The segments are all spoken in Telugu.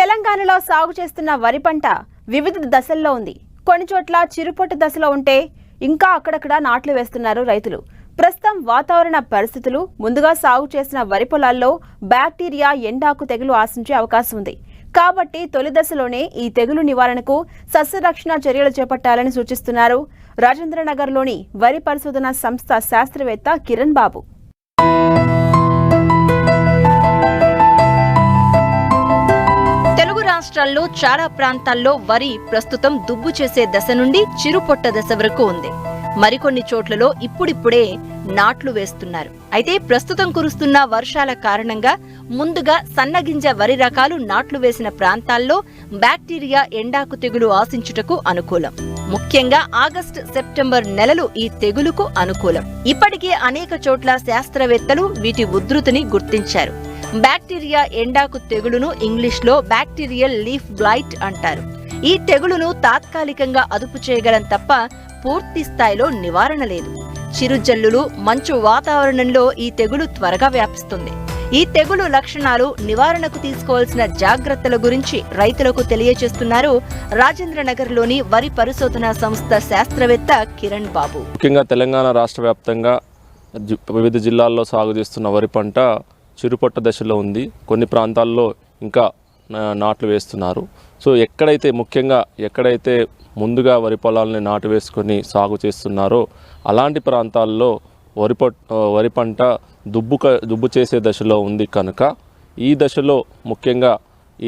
తెలంగాణలో సాగు చేస్తున్న వరి పంట వివిధ దశల్లో ఉంది. కొన్ని చోట్ల చిరుపొట్టు దశలో ఉంటే ఇంకా అక్కడక్కడ నాట్లు వేస్తున్నారు రైతులు. ప్రస్తుతం వాతావరణ పరిస్థితులు ముందుగా సాగు చేసిన వరి పొలాల్లో బ్యాక్టీరియా ఎండాకు తెగులు ఆశించే అవకాశం ఉంది. కాబట్టి తొలి దశలోనే ఈ తెగులు నివారణకు సస్యరక్షణ చర్యలు చేపట్టాలని సూచిస్తున్నారు రాజేంద్రనగర్లోని వరి పరిశోధన సంస్థ శాస్త్రవేత్త కిరణ్ బాబు. తెలుగు రాష్ట్రాల్లో చాలా ప్రాంతాల్లో వరి ప్రస్తుతం దుబ్బు చేసే దశ నుండి చిరుపొట్ట దశ వరకు ఉంది. మరికొన్ని చోట్లలో ఇప్పుడిప్పుడే నాట్లు వేస్తున్నారు. అయితే ప్రస్తుతం కురుస్తున్న వర్షాల కారణంగా ముందుగా సన్నగింజ వరి రకాలు నాట్లు వేసిన ప్రాంతాల్లో బ్యాక్టీరియా ఎండాకు తెగులు ఆశించుటకు అనుకూలం. ముఖ్యంగా ఆగస్టు, సెప్టెంబర్ నెలలు ఈ తెగులుకు అనుకూలం. ఇప్పటికే అనేక చోట్ల శాస్త్రవేత్తలు వీటి ఉధృతిని గుర్తించారు. బ్యాక్టీరియా ఎండాకు తెగులును ఇంగ్లీష్లో బ్యాక్టీరియల్ లీఫ్ బ్లైట్ అంటారు. ఈ తెగులును తాత్కాలికంగా అదుపు చేయగలం తప్ప పూర్తి స్థాయిలో నివారణ లేదు. చిరుజల్లులు, మంచు వాతావరణంలో ఈ తెగులు త్వరగా వ్యాపిస్తుంది. ఈ తెగులు లక్షణాలు, నివారణకు తీసుకోవాల్సిన జాగ్రత్తల గురించి రైతులకు తెలియజేస్తున్నారు రాజేంద్రనగర్లోని వరి పరిశోధనా సంస్థ శాస్త్రవేత్త కిరణ్ బాబు. ముఖ్యంగా తెలంగాణ రాష్ట్ర వ్యాప్తంగా వివిధ జిల్లాల్లో సాగు చేస్తున్న వరి పంట చిరుపొట్ట దశలో ఉంది. కొన్ని ప్రాంతాల్లో ఇంకా నాట్లు వేస్తున్నారు. సో ఎక్కడైతే ముందుగా వరి పొలాలని నాటు వేసుకొని సాగు చేస్తున్నారో అలాంటి ప్రాంతాల్లో వరి పంట దుబ్బు చేసే దశలో ఉంది కనుక ఈ దశలో ముఖ్యంగా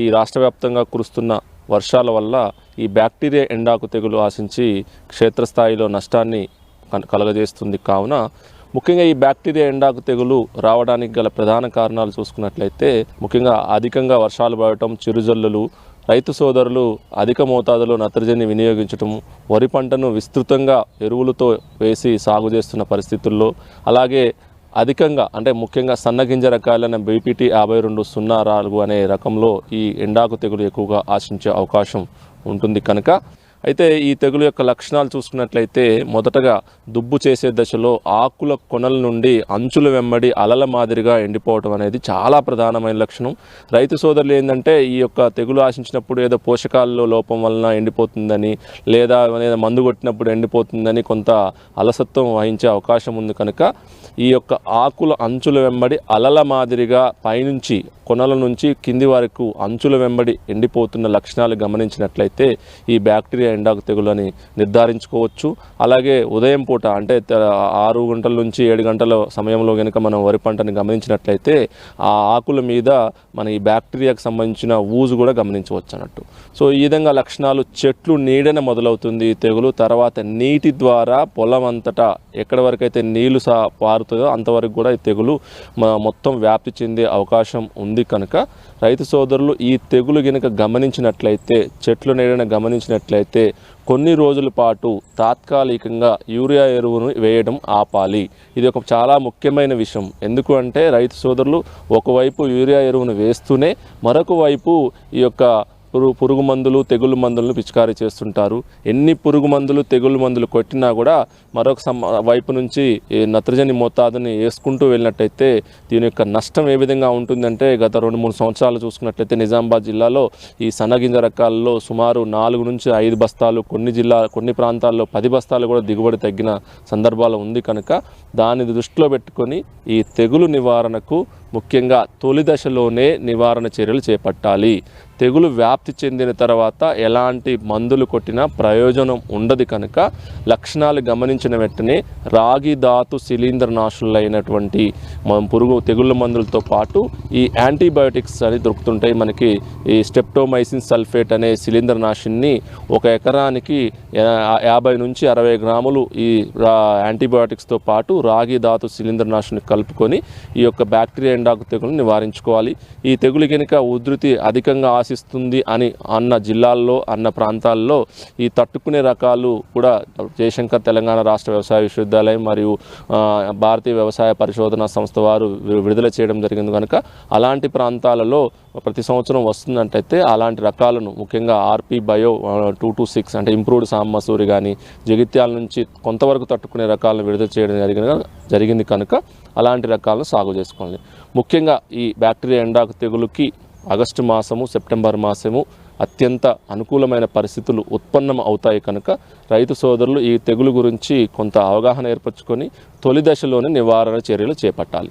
ఈ రాష్ట్ర వ్యాప్తంగా కురుస్తున్న వర్షాల వల్ల ఈ బ్యాక్టీరియా ఎండాకు తెగులు ఆశించి క్షేత్రస్థాయిలో నష్టాన్ని కలగజేస్తుంది. కావున ముఖ్యంగా ఈ బ్యాక్టీరియా ఎండాకు తెగులు రావడానికి గల ప్రధాన కారణాలు చూసుకున్నట్లయితే ముఖ్యంగా అధికంగా వర్షాలు పడటం, చిరుజల్లులు, రైతు సోదరులు అధిక మోతాదులో నత్రజని వినియోగించటం, వరి పంటను విస్తృతంగా ఎరువులతో వేసి సాగు చేస్తున్న పరిస్థితుల్లో, అలాగే అధికంగా ముఖ్యంగా సన్నగింజ రకాలైన బీపీటీ 5204 అనే రకంలో ఈ ఎండాకు తెగులు ఎక్కువగా ఆశించే అవకాశం ఉంటుంది కనుక అయితే ఈ తెగులు యొక్క లక్షణాలు చూసుకున్నట్లయితే మొదటగా దుబ్బు చేసే దశలో ఆకుల కొనల నుండి అంచుల వెంబడి అలల మాదిరిగా ఎండిపోవడం అనేది చాలా ప్రధానమైన లక్షణం. రైతు సోదరులు ఏంటంటే ఈ యొక్క తెగులు ఆశించినప్పుడు ఏదో పోషకాల్లో లోపం వలన ఎండిపోతుందని, లేదా మందు కొట్టినప్పుడు ఎండిపోతుందని కొంత అలసత్వం వహించే అవకాశం ఉంది కనుక ఈ యొక్క ఆకుల అంచుల వెంబడి అలల మాదిరిగా పైనుంచి కొనల నుంచి కింది వరకు అంచుల వెంబడి ఎండిపోతున్న లక్షణాలు గమనించినట్లయితే ఈ బ్యాక్టీరియా ఎండాకు తెగులని నిర్ధారించుకోవచ్చు. అలాగే ఉదయం పూట 6 గంటల నుంచి 7 గంటల సమయంలో కనుక మనం వరి పంటని గమనించినట్లయితే ఆ ఆకుల మీద మన ఈ బ్యాక్టీరియాకు సంబంధించిన ఊజు కూడా గమనించవచ్చు అన్నట్టు. సో ఈ విధంగా లక్షణాలు చెట్లు నీడన మొదలవుతుంది ఈ తెగులు. తర్వాత నీటి ద్వారా పొలం అంతటా ఎక్కడి వరకు అయితే నీళ్లు పారుతుందో అంతవరకు కూడా ఈ తెగులు మొత్తం వ్యాప్తి చెందే అవకాశం ఉంది కనుక రైతు సోదరులు ఈ తెగులు కనుక గమనించినట్లయితే, చెట్లు నీడన గమనించినట్లయితే కొన్ని రోజుల పాటు తాత్కాలికంగా యూరియా ఎరువును వేయడం ఆపాలి. ఇది ఒక చాలా ముఖ్యమైన విషయం. ఎందుకు అంటే రైతు సోదరులు ఒకవైపు యూరియా ఎరువును వేస్తూనే మరొక వైపు ఈ యొక్క పురుగు మందులు, తెగులు మందులను పిచికారీ చేస్తుంటారు. ఎన్ని పురుగు మందులు, తెగులు మందులు కొట్టినా కూడా మరొక వైపు నుంచి నత్రజని మోతాదుని వేసుకుంటూ వెళ్ళినట్టయితే దీని యొక్క నష్టం ఏ విధంగా ఉంటుందంటే గత 2-3 సంవత్సరాలు చూసుకున్నట్లయితే నిజామాబాద్ జిల్లాలో ఈ సన్నగింజ రకాల్లో సుమారు 4 నుంచి 5 బస్తాలు, కొన్ని ప్రాంతాల్లో 10 బస్తాలు కూడా దిగుబడి తగ్గిన సందర్భాలు ఉంది కనుక దాన్ని దృష్టిలో పెట్టుకొని ఈ తెగులు నివారణకు ముఖ్యంగా తొలి దశలోనే నివారణ చర్యలు చేపట్టాలి. తెగులు వ్యాప్తి చెందిన తర్వాత ఎలాంటి మందులు కొట్టినా ప్రయోజనం ఉండదు కనుక లక్షణాలు గమనించిన వెంటనే రాగి ధాతు శిలీంద్రనాశులైనటువంటి తెగుళ్ళ మందులతో పాటు ఈ యాంటీబయోటిక్స్ అని దొరుకుతుంటాయి మనకి. ఈ స్టెప్టోమైసిన్ సల్ఫేట్ అనే శిలీంద్రనాశిని 1 ఎకరానికి 50 నుంచి 60 గ్రాములు ఈ యాంటీబయోటిక్స్తో పాటు రాగి ధాతు శిలీంద్రనాశిని కలుపుకొని ఈ యొక్క బ్యాక్టీరియా ఎండాకు తెగులు నివారించుకోవాలి. ఈ తెగులు కనుక ఉధృతి అధికంగా ఆశిస్తుంది అన్న జిల్లాల్లో, అన్న ప్రాంతాల్లో ఈ తట్టుకునే రకాలు కూడా జయశంకర్ తెలంగాణ రాష్ట్ర వ్యవసాయ విశ్వవిద్యాలయం మరియు భారతీయ వ్యవసాయ పరిశోధన సంస్థ వారు విడుదల చేయడం జరిగింది కనుక అలాంటి ప్రాంతాలలో ప్రతి సంవత్సరం వస్తుందంటైతే అలాంటి రకాలను ముఖ్యంగా ఆర్పి బయో 226 ఇంప్రూవ్డ్ సామసూరి కానీ జగిత్యాల నుంచి కొంతవరకు తట్టుకునే రకాలను విడుదల చేయడం జరిగింది కనుక అలాంటి రకాలను సాగు చేసుకోవాలి. ముఖ్యంగా ఈ బ్యాక్టీరియా ఎండాకు తెగులుకి ఆగస్టు మాసము సెప్టెంబర్ మాసము అత్యంత అనుకూలమైన పరిస్థితులు ఉత్పన్నం అవుతాయి కనుక రైతు సోదరులు ఈ తెగులు గురించి కొంత అవగాహన ఏర్పరచుకొని తొలి దశలోనే నివారణ చర్యలు చేపట్టాలి.